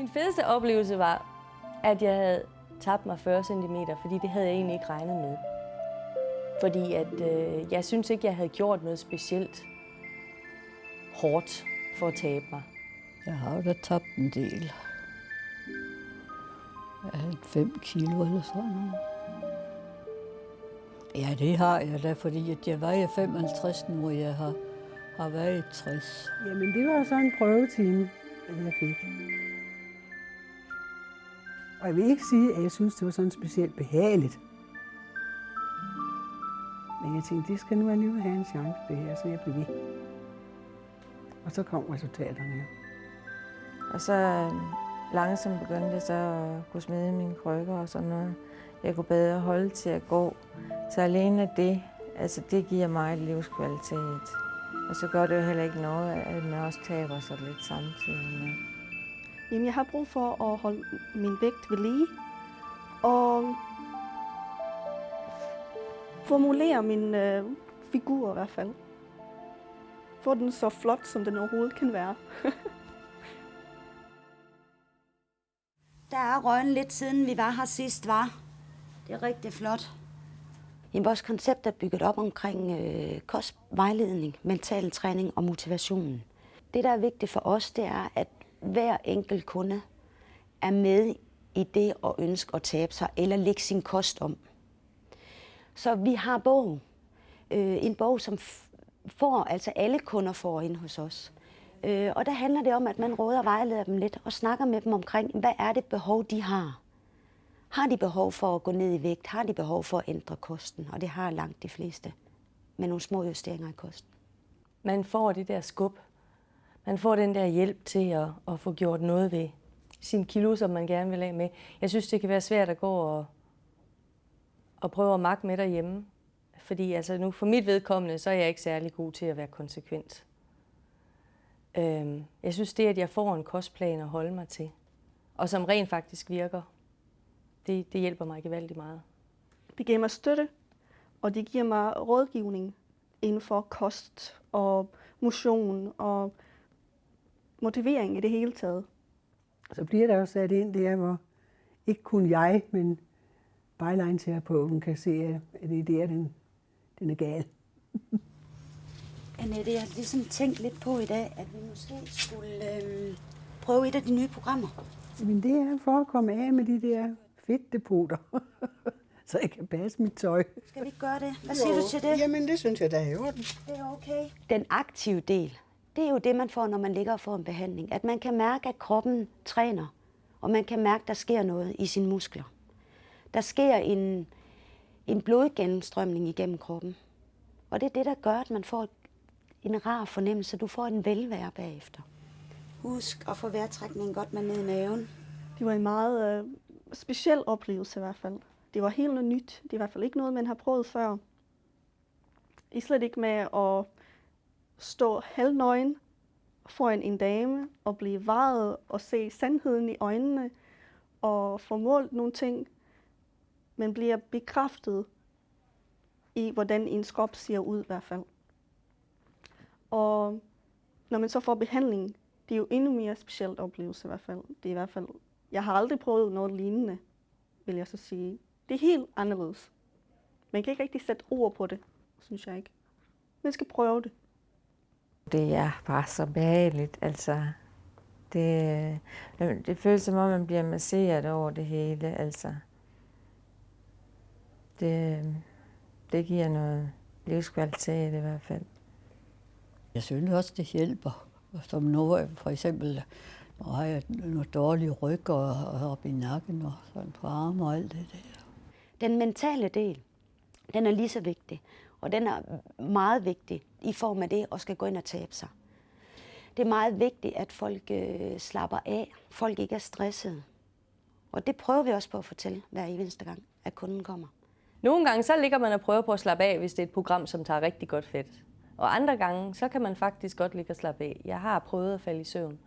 Min fedeste oplevelse var, at jeg havde tabt mig 40 cm, fordi det havde jeg egentlig ikke regnet med. Fordi jeg synes ikke, jeg havde gjort noget specielt hårdt for at tabe mig. Jeg har jo da tabt en del. 5 kilo eller sådan noget. Ja, det har jeg da, fordi at jeg vejer 55 nu, og jeg har været 60. Jamen, det var jo så en prøvetime, jeg fik. Og jeg vil ikke sige, at jeg synes, det var sådan specielt behageligt. Men jeg tænkte, det skal nu alligevel have en chance, det her, så jeg blev ved. Og så kom resultaterne her. Og så langsomt begyndte jeg så at kunne smide mine krykker og sådan noget. Jeg kunne bedre holde til at gå. Så alene det, altså det giver mig livskvalitet. Og så gør det jo heller ikke noget, at man også taber sig lidt samtidig med. Jamen, jeg har brug for at holde min vægt ved lige. Og formulere min figur i hvert fald. Få den så flot, som den overhovedet kan være. Der er røgen lidt siden vi var her sidst, var. Det er rigtig flot. Vores koncept er bygget op omkring kostvejledning, mental træning og motivationen. Det, der er vigtigt for os, det er, at hver enkelt kunde er med i det at ønske at tabe sig eller lægge sin kost om. Så vi har bog. En bog, som altså alle kunder får ind hos os. Og der handler det om, at man råder og vejleder dem lidt og snakker med dem omkring, hvad er det behov, de har. Har de behov for at gå ned i vægt? Har de behov for at ændre kosten? Og det har langt de fleste med nogle små justeringer i kosten. Man får det der skub. Man får den der hjælp til at få gjort noget ved sin kilo, som man gerne vil af med. Jeg synes, det kan være svært at gå og prøve at makke med derhjemme. Fordi altså nu for mit vedkommende, så er jeg ikke særlig god til at være konsekvent. Jeg synes, det at jeg får en kostplan at holde mig til, og som rent faktisk virker, det hjælper mig gevaldigt meget. Det giver mig støtte, og det giver mig rådgivning inden for kost og motion og motivering i det hele taget. Så bliver der jo sat ind der, hvor ikke kun jeg, men byline-terapeuten kan se, at det er der, den er gal. Annette, jeg har ligesom tænkt lidt på i dag, at vi måske skulle prøve et af de nye programmer. Men det er for at komme af med de der fedtdepoter, så jeg kan passe mit tøj. Skal vi ikke gøre det? Hvad siger du til det? Jamen, det synes jeg, der er i orden. Det er okay. Den aktive del, det er jo det, man får, når man ligger og får en behandling. At man kan mærke, at kroppen træner, og man kan mærke, at der sker noget i sine muskler. Der sker en blodgennemstrømning igennem kroppen. Og det er det, der gør, at man får en rar fornemmelse. Du får en velvære bagefter. Husk at få vejrtrækningen godt med ned i maven. Det var en meget speciel oplevelse i hvert fald. Det var helt noget nyt. Det er i hvert fald ikke noget, man har prøvet før. I slet ikke med at stå halvnøgen foran en dame og blive varet og se sandheden i øjnene og få målt nogle ting. Man bliver bekræftet i, hvordan ens krop ser ud i hvert fald. Og når man så får behandling, det er jo endnu mere specielt oplevelse i hvert fald. Det er i hvert fald, jeg har aldrig prøvet noget lignende, vil jeg så sige. Det er helt anderledes. Man kan ikke rigtig sætte ord på det, synes jeg ikke. Man skal prøve det. Det er bare så behageligt, altså. Det føles som om, man bliver masseret over det hele, altså. Det giver noget livskvalitet i hvert fald. Jeg synes også, det hjælper. Som nu for eksempel, nu har jeg noget dårlig ryg og op i nakken og sådan på armen og alt det der. Den mentale del, den er lige så vigtig, og den er meget vigtig i form af det at skal gå ind og tabe sig. Det er meget vigtigt, at folk slapper af, folk ikke er stressede. Og det prøver vi også på at fortælle hver eneste gang, at kunden kommer. Nogle gange så ligger man og prøver på at slappe af, hvis det er et program, som tager rigtig godt fedt. Og andre gange, så kan man faktisk godt ligge og slappe af. Jeg har prøvet at falde i søvn.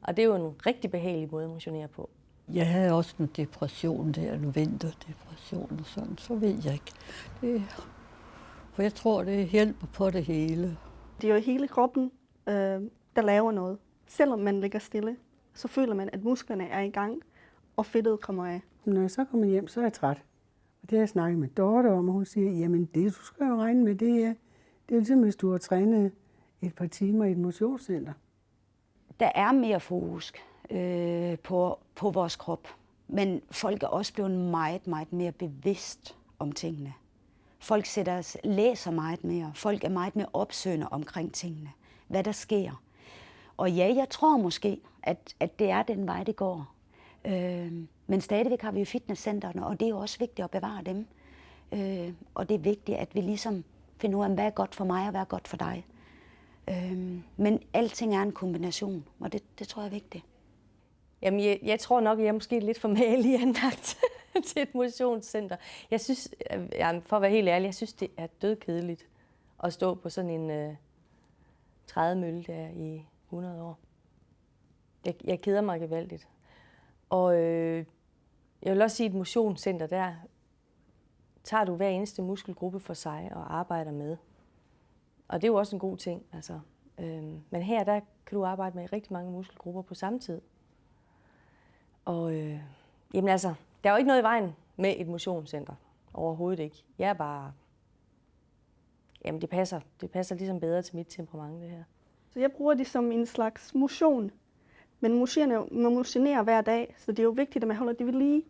Og det er jo en rigtig behagelig måde at motionere på. Jeg havde også en depression der, en vinterdepression og sådan, så ved jeg ikke. For jeg tror, det hjælper på det hele. Det er jo hele kroppen, der laver noget, selvom man ligger stille. så føler man, at musklerne er i gang, og fedtet kommer af. Når jeg så kommer hjem, så er jeg træt. Og det har jeg snakket med Dorte om, og hun siger, jamen det du skal jo regne med, det er ligesom hvis du har trænet et par timer i et motionscenter. Der er mere fokus på vores krop, men folk er også blevet meget, meget mere bevidst om tingene. Folk læser meget mere, folk er meget mere opsøgende omkring tingene, hvad der sker. Og ja, jeg tror måske, at det er den vej, det går. Men stadigvæk har vi jo fitnesscentrene, og det er jo også vigtigt at bevare dem. Og det er vigtigt, at vi ligesom finder ud af, hvad er godt for mig og hvad er godt for dig. Men alting er en kombination, og det tror jeg er vigtigt. Jamen, jeg tror nok, at jeg er måske lidt for malig anlagt til et motionscenter. Jeg synes, for at være helt ærlig, jeg synes, det er dødkedeligt at stå på sådan en trædemølle der i 100 år. Jeg keder mig gevaldigt. Og jeg vil også sige, at et motionscenter, der tager du hver eneste muskelgruppe for sig og arbejder med. Og det er jo også en god ting. Altså. Men her, der kan du arbejde med rigtig mange muskelgrupper på samme tid. Og jamen altså, der er jo ikke noget i vejen med et motionscenter. Overhovedet ikke. Jeg er bare... Jamen det passer ligesom bedre til mit temperament, det her. Så jeg bruger det som en slags motion. Men man motionerer hver dag, så det er jo vigtigt, at man holder det ved lige.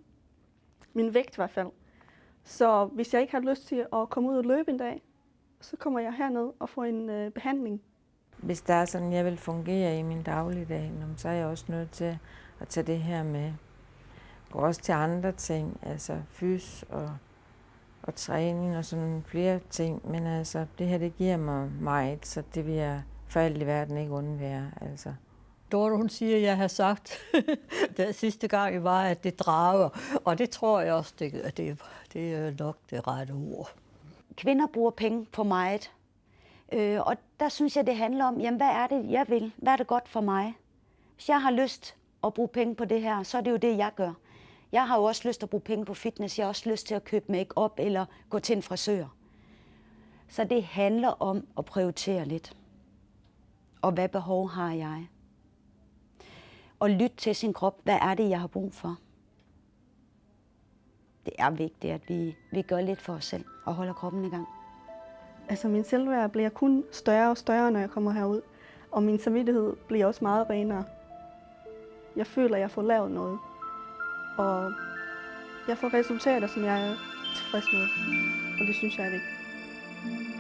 Min vægt i hvert fald. Så hvis jeg ikke har lyst til at komme ud og løbe en dag, så kommer jeg herned og får en behandling. Hvis der er sådan, jeg vil fungere i min dagligdag, så er jeg også nødt til at tage det her med. Gå også til andre ting, altså fys og træning og sådan flere ting. Men altså, det her, det giver mig meget, så det vil jeg for alt i verden ikke undvære. Altså. Dorte, hun siger, at jeg har sagt, det sidste gang jeg var, at det drager. Og det tror jeg også, det er nok det rette ord. Kvinder bruger penge på meget. Og der synes jeg, det handler om, jamen, hvad er det, jeg vil? Hvad er det godt for mig? Hvis jeg har lyst at bruge penge på det her, så er det jo det, jeg gør. Jeg har jo også lyst til at bruge penge på fitness. Jeg har også lyst til at købe make-up eller gå til en frisør. Så det handler om at prioritere lidt. Og hvad behov har jeg? Og lytte til sin krop. Hvad er det, jeg har brug for? Det er vigtigt, at vi gør lidt for os selv og holder kroppen i gang. Altså min selvværd bliver kun større og større, når jeg kommer herud. Og min samvittighed bliver også meget renere. Jeg føler, at jeg får lavet noget. Og jeg får resultater, som jeg er tilfreds med. Og det synes jeg er vigtigt.